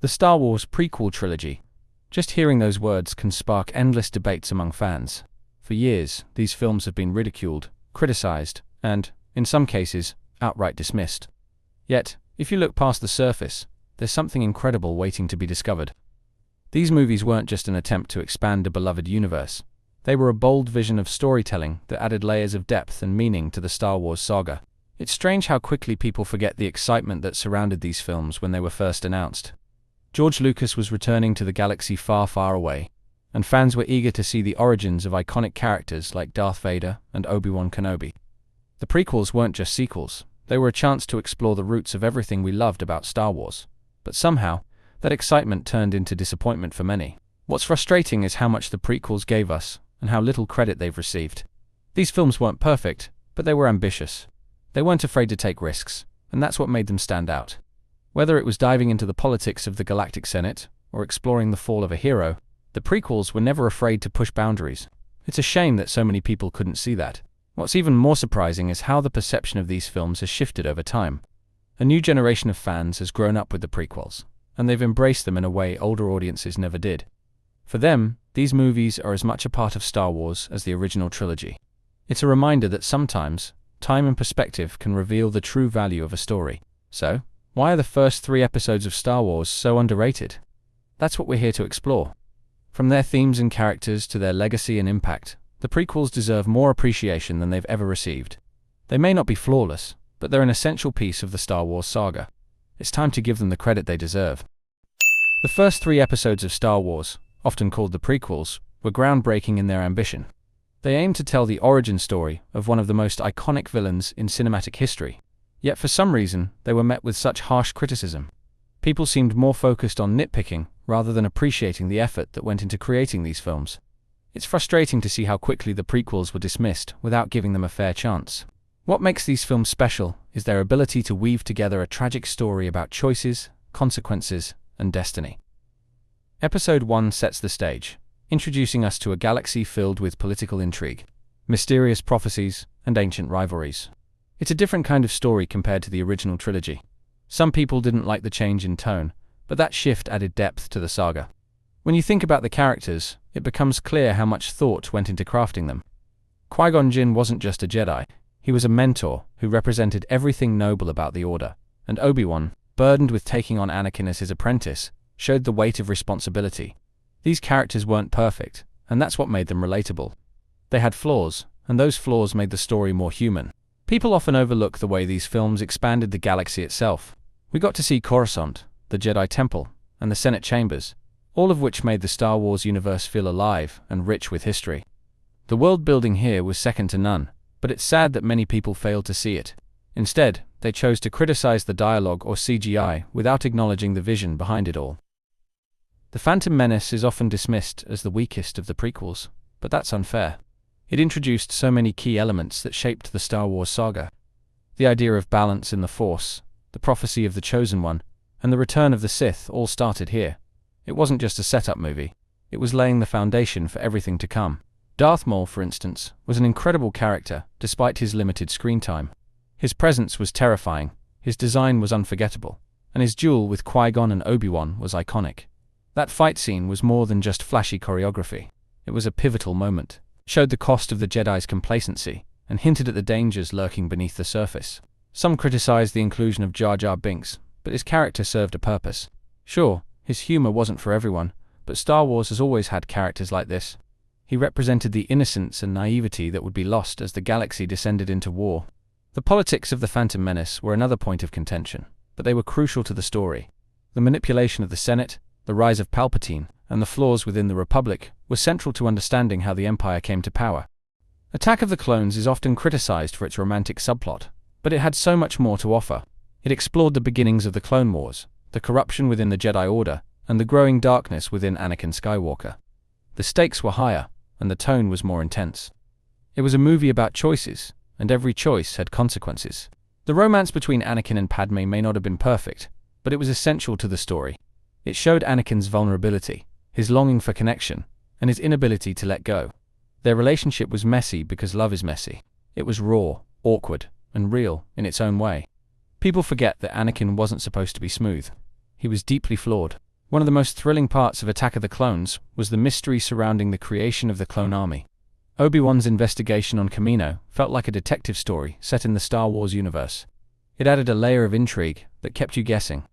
The Star Wars prequel trilogy. Just hearing those words can spark endless debates among fans. For years, these films have been ridiculed, criticized, and, in some cases, outright dismissed. Yet, if you look past the surface, there's something incredible waiting to be discovered. These movies weren't just an attempt to expand a beloved universe. They were a bold vision of storytelling that added layers of depth and meaning to the Star Wars saga. It's strange how quickly people forget the excitement that surrounded these films when they were first announced. George Lucas was returning to the galaxy far, far away, and fans were eager to see the origins of iconic characters like Darth Vader and Obi-Wan Kenobi. The prequels weren't just sequels, they were a chance to explore the roots of everything we loved about Star Wars. But somehow, that excitement turned into disappointment for many. What's frustrating is how much the prequels gave us, and how little credit they've received. These films weren't perfect, but they were ambitious. They weren't afraid to take risks, and that's what made them stand out. Whether it was diving into the politics of the Galactic Senate, or exploring the fall of a hero, the prequels were never afraid to push boundaries. It's a shame that so many people couldn't see that. What's even more surprising is how the perception of these films has shifted over time. A new generation of fans has grown up with the prequels, and they've embraced them in a way older audiences never did. For them, these movies are as much a part of Star Wars as the original trilogy. It's a reminder that sometimes, time and perspective can reveal the true value of a story. So, why are the first 3 episodes of Star Wars so underrated? That's what we're here to explore. From their themes and characters to their legacy and impact, the prequels deserve more appreciation than they've ever received. They may not be flawless, but they're an essential piece of the Star Wars saga. It's time to give them the credit they deserve. The first 3 episodes of Star Wars, often called the prequels, were groundbreaking in their ambition. They aimed to tell the origin story of one of the most iconic villains in cinematic history. Yet for some reason, they were met with such harsh criticism. People seemed more focused on nitpicking rather than appreciating the effort that went into creating these films. It's frustrating to see how quickly the prequels were dismissed without giving them a fair chance. What makes these films special is their ability to weave together a tragic story about choices, consequences, and destiny. Episode 1 sets the stage, introducing us to a galaxy filled with political intrigue, mysterious prophecies, and ancient rivalries. It's a different kind of story compared to the original trilogy. Some people didn't like the change in tone, but that shift added depth to the saga. When you think about the characters, it becomes clear how much thought went into crafting them. Qui-Gon Jinn wasn't just a Jedi, he was a mentor who represented everything noble about the Order, and Obi-Wan, burdened with taking on Anakin as his apprentice, showed the weight of responsibility. These characters weren't perfect, and that's what made them relatable. They had flaws, and those flaws made the story more human. People often overlook the way these films expanded the galaxy itself. We got to see Coruscant, the Jedi Temple, and the Senate Chambers, all of which made the Star Wars universe feel alive and rich with history. The world building here was second to none, but it's sad that many people failed to see it. Instead, they chose to criticize the dialogue or CGI without acknowledging the vision behind it all. The Phantom Menace is often dismissed as the weakest of the prequels, but that's unfair. It introduced so many key elements that shaped the Star Wars saga. The idea of balance in the Force, the prophecy of the Chosen One, and the return of the Sith all started here. It wasn't just a setup movie, it was laying the foundation for everything to come. Darth Maul, for instance, was an incredible character despite his limited screen time. His presence was terrifying, his design was unforgettable, and his duel with Qui-Gon and Obi-Wan was iconic. That fight scene was more than just flashy choreography. It was a pivotal moment. Showed the cost of the Jedi's complacency, and hinted at the dangers lurking beneath the surface. Some criticized the inclusion of Jar Jar Binks, but his character served a purpose. Sure, his humor wasn't for everyone, but Star Wars has always had characters like this. He represented the innocence and naivety that would be lost as the galaxy descended into war. The politics of the Phantom Menace were another point of contention, but they were crucial to the story. The manipulation of the Senate, the rise of Palpatine, and the flaws within the Republic were central to understanding how the Empire came to power. Attack of the Clones is often criticized for its romantic subplot, but it had so much more to offer. It explored the beginnings of the Clone Wars, the corruption within the Jedi Order, and the growing darkness within Anakin Skywalker. The stakes were higher, and the tone was more intense. It was a movie about choices, and every choice had consequences. The romance between Anakin and Padme may not have been perfect, but it was essential to the story. It showed Anakin's vulnerability, his longing for connection, and his inability to let go. Their relationship was messy because love is messy. It was raw, awkward, and real in its own way. People forget that Anakin wasn't supposed to be smooth. He was deeply flawed. One of the most thrilling parts of Attack of the Clones was the mystery surrounding the creation of the clone army. Obi-Wan's investigation on Kamino felt like a detective story set in the Star Wars universe. It added a layer of intrigue that kept you guessing.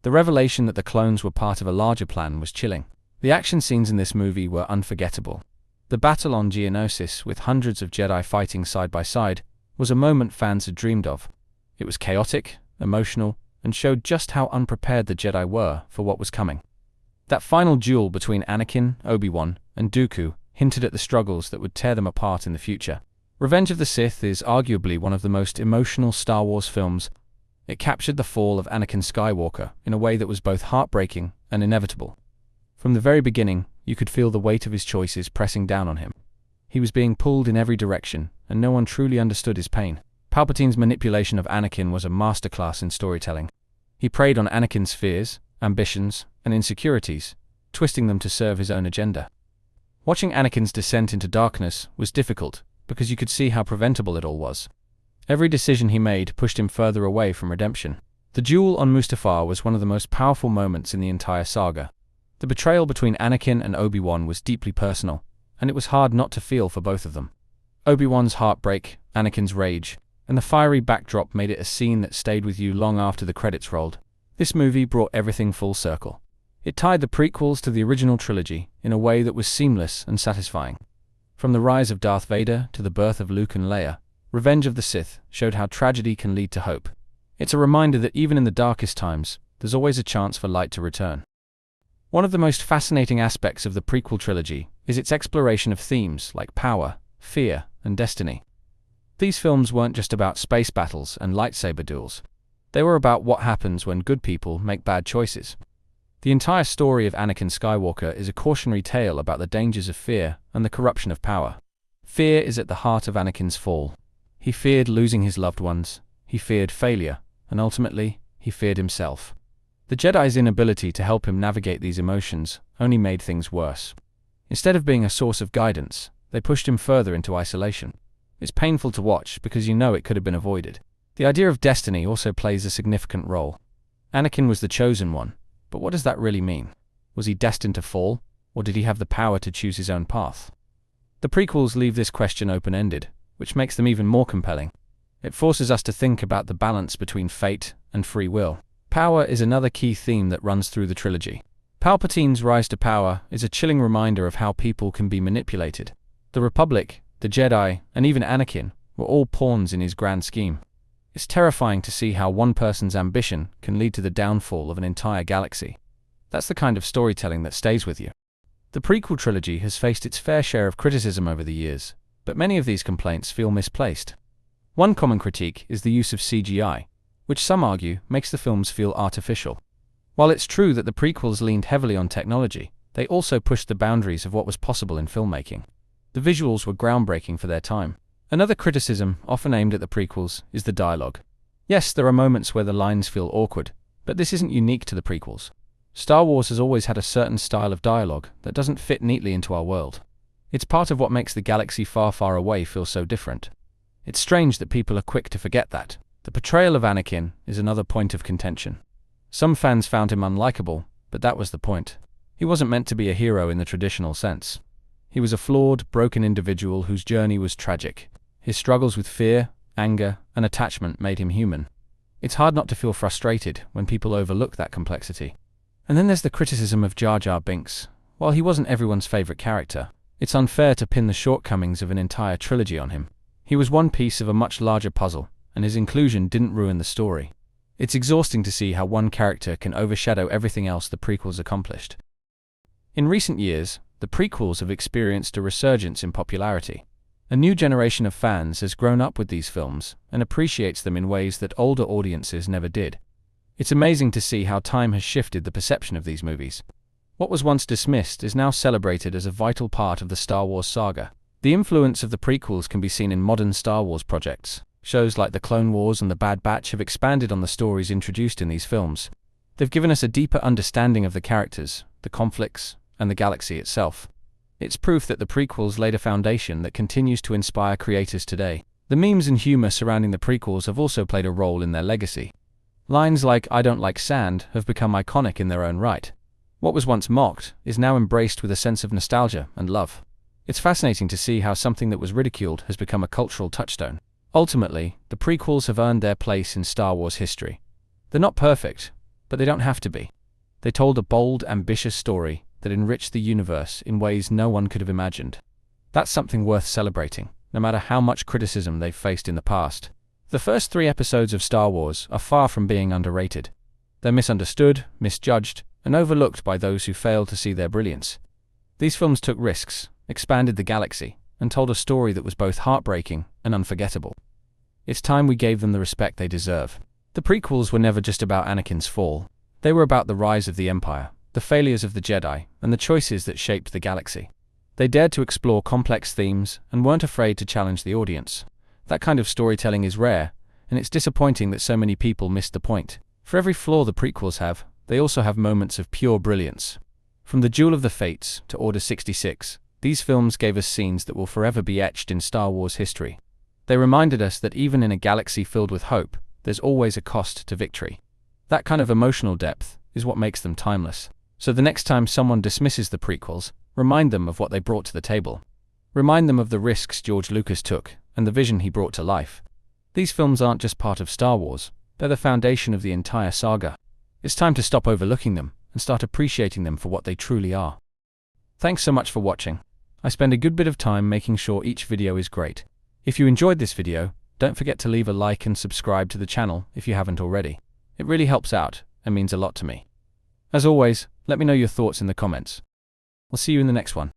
The revelation that the clones were part of a larger plan was chilling. The action scenes in this movie were unforgettable. The battle on Geonosis, with hundreds of Jedi fighting side by side, was a moment fans had dreamed of. It was chaotic, emotional, and showed just how unprepared the Jedi were for what was coming. That final duel between Anakin, Obi-Wan, and Dooku hinted at the struggles that would tear them apart in the future. Revenge of the Sith is arguably one of the most emotional Star Wars films. It captured the fall of Anakin Skywalker in a way that was both heartbreaking and inevitable. From the very beginning, you could feel the weight of his choices pressing down on him. He was being pulled in every direction, and no one truly understood his pain. Palpatine's manipulation of Anakin was a masterclass in storytelling. He preyed on Anakin's fears, ambitions, and insecurities, twisting them to serve his own agenda. Watching Anakin's descent into darkness was difficult, because you could see how preventable it all was. Every decision he made pushed him further away from redemption. The duel on Mustafar was one of the most powerful moments in the entire saga. The betrayal between Anakin and Obi-Wan was deeply personal, and it was hard not to feel for both of them. Obi-Wan's heartbreak, Anakin's rage, and the fiery backdrop made it a scene that stayed with you long after the credits rolled. This movie brought everything full circle. It tied the prequels to the original trilogy in a way that was seamless and satisfying. From the rise of Darth Vader to the birth of Luke and Leia, Revenge of the Sith showed how tragedy can lead to hope. It's a reminder that even in the darkest times, there's always a chance for light to return. One of the most fascinating aspects of the prequel trilogy is its exploration of themes like power, fear, and destiny. These films weren't just about space battles and lightsaber duels. They were about what happens when good people make bad choices. The entire story of Anakin Skywalker is a cautionary tale about the dangers of fear and the corruption of power. Fear is at the heart of Anakin's fall. He feared losing his loved ones, he feared failure, and ultimately, he feared himself. The Jedi's inability to help him navigate these emotions only made things worse. Instead of being a source of guidance, they pushed him further into isolation. It's painful to watch because you know it could have been avoided. The idea of destiny also plays a significant role. Anakin was the chosen one, but what does that really mean? Was he destined to fall, or did he have the power to choose his own path? The prequels leave this question open-ended, which makes them even more compelling. It forces us to think about the balance between fate and free will. Power is another key theme that runs through the trilogy. Palpatine's rise to power is a chilling reminder of how people can be manipulated. The Republic, the Jedi, and even Anakin were all pawns in his grand scheme. It's terrifying to see how one person's ambition can lead to the downfall of an entire galaxy. That's the kind of storytelling that stays with you. The prequel trilogy has faced its fair share of criticism over the years, but many of these complaints feel misplaced. One common critique is the use of CGI, which some argue makes the films feel artificial. While it's true that the prequels leaned heavily on technology, they also pushed the boundaries of what was possible in filmmaking. The visuals were groundbreaking for their time. Another criticism, often aimed at the prequels, is the dialogue. Yes, there are moments where the lines feel awkward, but this isn't unique to the prequels. Star Wars has always had a certain style of dialogue that doesn't fit neatly into our world. It's part of what makes the galaxy far, far away feel so different. It's strange that people are quick to forget that. The portrayal of Anakin is another point of contention. Some fans found him unlikable, but that was the point. He wasn't meant to be a hero in the traditional sense. He was a flawed, broken individual whose journey was tragic. His struggles with fear, anger, and attachment made him human. It's hard not to feel frustrated when people overlook that complexity. And then there's the criticism of Jar Jar Binks. While he wasn't everyone's favorite character, it's unfair to pin the shortcomings of an entire trilogy on him. He was one piece of a much larger puzzle, and his inclusion didn't ruin the story. It's exhausting to see how one character can overshadow everything else the prequels accomplished. In recent years, the prequels have experienced a resurgence in popularity. A new generation of fans has grown up with these films and appreciates them in ways that older audiences never did. It's amazing to see how time has shifted the perception of these movies. What was once dismissed is now celebrated as a vital part of the Star Wars saga. The influence of the prequels can be seen in modern Star Wars projects. Shows like The Clone Wars and The Bad Batch have expanded on the stories introduced in these films. They've given us a deeper understanding of the characters, the conflicts, and the galaxy itself. It's proof that the prequels laid a foundation that continues to inspire creators today. The memes and humor surrounding the prequels have also played a role in their legacy. Lines like "I don't like sand" have become iconic in their own right. What was once mocked is now embraced with a sense of nostalgia and love. It's fascinating to see how something that was ridiculed has become a cultural touchstone. Ultimately, the prequels have earned their place in Star Wars history. They're not perfect, but they don't have to be. They told a bold, ambitious story that enriched the universe in ways no one could have imagined. That's something worth celebrating, no matter how much criticism they've faced in the past. The first 3 episodes of Star Wars are far from being underrated. They're misunderstood, misjudged, and overlooked by those who fail to see their brilliance. These films took risks, expanded the galaxy, and told a story that was both heartbreaking and unforgettable. It's time we gave them the respect they deserve. The prequels were never just about Anakin's fall. They were about the rise of the Empire, the failures of the Jedi, and the choices that shaped the galaxy. They dared to explore complex themes and weren't afraid to challenge the audience. That kind of storytelling is rare, and it's disappointing that so many people missed the point. For every flaw the prequels have, they also have moments of pure brilliance. From the Duel of the Fates to Order 66, these films gave us scenes that will forever be etched in Star Wars history. They reminded us that even in a galaxy filled with hope, there's always a cost to victory. That kind of emotional depth is what makes them timeless. So the next time someone dismisses the prequels, remind them of what they brought to the table. Remind them of the risks George Lucas took and the vision he brought to life. These films aren't just part of Star Wars, they're the foundation of the entire saga. It's time to stop overlooking them and start appreciating them for what they truly are. Thanks so much for watching. I spend a good bit of time making sure each video is great. If you enjoyed this video, don't forget to leave a like and subscribe to the channel if you haven't already. It really helps out and means a lot to me. As always, let me know your thoughts in the comments. We'll see you in the next one.